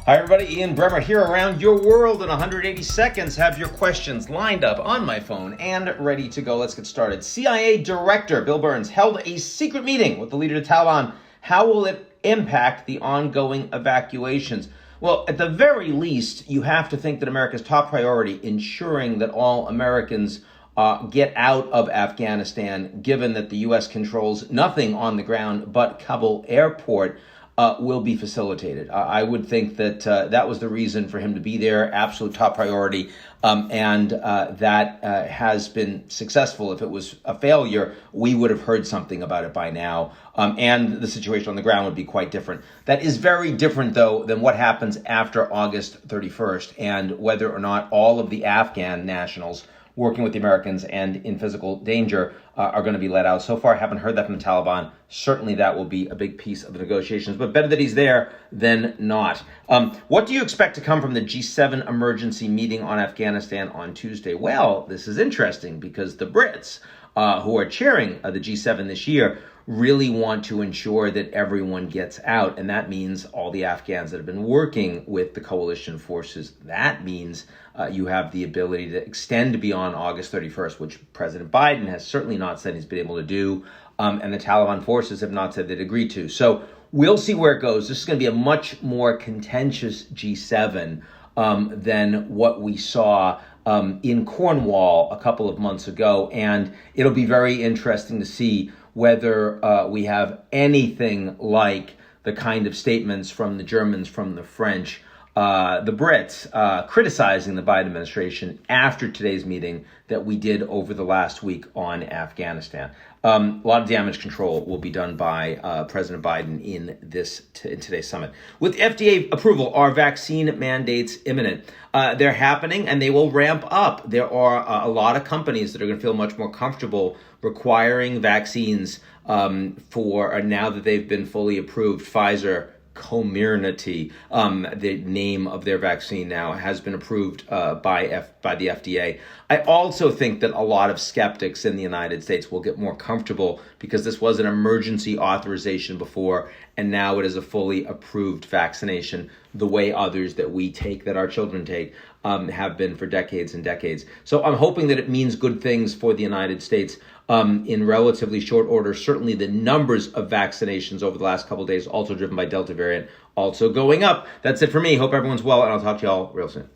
Hi everybody, Ian Bremmer here around your world in 180 seconds. Have your questions lined up on my phone and ready to go. Let's get started. CIA Director Bill Burns held a secret meeting with the leader of the Taliban. How will it impact the ongoing evacuations? Well, at the very least, you have to think that America's top priority, ensuring that all Americans get out of Afghanistan, given that the U.S. controls nothing on the ground but Kabul Airport, will be facilitated. I would think that that was the reason for him to be there, absolute top priority, and that has been successful. If it was a failure, we would have heard something about it by now, and the situation on the ground would be quite different. That is very different, though, than what happens after August 31st, and whether or not all of the Afghan nationals working with the Americans and in physical danger are going to be let out. So far, I haven't heard that from the Taliban. Certainly that will be a big piece of the negotiations, but better that he's there than not. What do you expect to come from the G7 emergency meeting on Afghanistan on Tuesday? Well, this is interesting because the Brits, who are chairing the G7 this year, really want to ensure that everyone gets out. And that means all the Afghans that have been working with the coalition forces. That means you have the ability to extend beyond August 31st, which President Biden has certainly not said he's been able to do. And the Taliban forces have not said they'd agreed to. So we'll see where it goes. This is going to be a much more contentious G7 than what we saw in Cornwall a couple of months ago. And it'll be very interesting to see whether we have anything like the kind of statements from the Germans, from the French, the Brits criticizing the Biden administration after today's meeting that we did over the last week on Afghanistan. A lot of damage control will be done by President Biden in today's summit. With FDA approval, are vaccine mandates imminent? They're happening and they will ramp up. There are a lot of companies that are going to feel much more comfortable requiring vaccines for now that they've been fully approved. Pfizer COVID, the name of their vaccine now, has been approved by the FDA. I also think that a lot of skeptics in the United States will get more comfortable because this was an emergency authorization before, and now it is a fully approved vaccination, the way others that we take, that our children take, have been for decades and decades. So I'm hoping that it means good things for the United States in relatively short order. Certainly the numbers of vaccinations over the last couple of days, also driven by Delta variant, also going up. That's it for me. Hope everyone's well, and I'll talk to you all real soon.